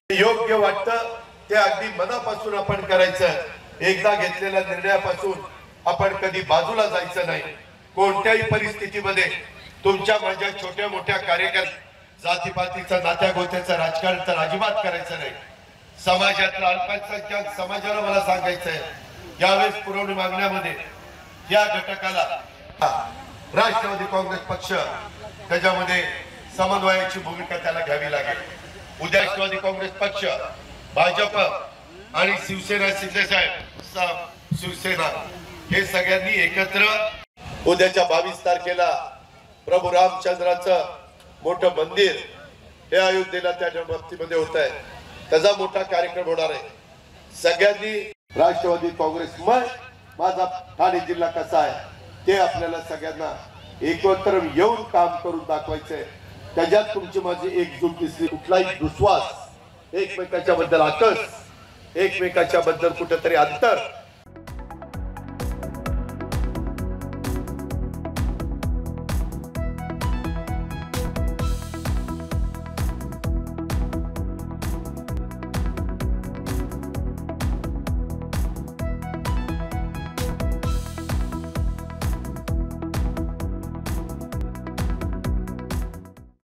योग्य वाटतं ते अगदी मनापासून आपण करायचं। एकदा घेतलेल्या निर्णयापासून आपण कधी बाजूला जायचं नाही। कोणत्याही परिस्थितीमध्ये तुमच्या माझ्या छोट्या मोठ्या कार्यकर्त्या जातीपातीचं नात्या गोत्याचं राजकारण तर अजिबात करायचं नाही। समाजातल्या अल्पसंख्याक समाजाला मला सांगायचंय, यावेळेस पुरवणी मागण्यामध्ये या घटकाला राष्ट्रवादी काँग्रेस पक्ष त्याच्यामध्ये समन्वयाची भूमिका त्याला घ्यावी लागेल। उद्या राष्ट्रवादी काँग्रेस पक्ष, भाजप आणि शिवसेना, शिंदेसाहेब शिवसेना हे सगळ्यांनी एकत्र उद्याच्या 22 तारखेला प्रभू रामचंद्राचं मोठं मंदिर हे अयोध्येला त्या बाबतीमध्ये होत आहे, त्याचा मोठा कार्यक्रम होणार आहे। सगळ्यांनी राष्ट्रवादी काँग्रेस माझा ठाणे जिल्हा कसा आहे ते आपल्याला सगळ्यांना एकत्र येऊन काम करून दाखवायचंय। त्याच्यात तुमची माझी एकजूट दिसली, कुठलाही दुस्वास, एकमेकाच्या बद्दल आकस, एकमेकाच्या बद्दल कुठेतरी अंतर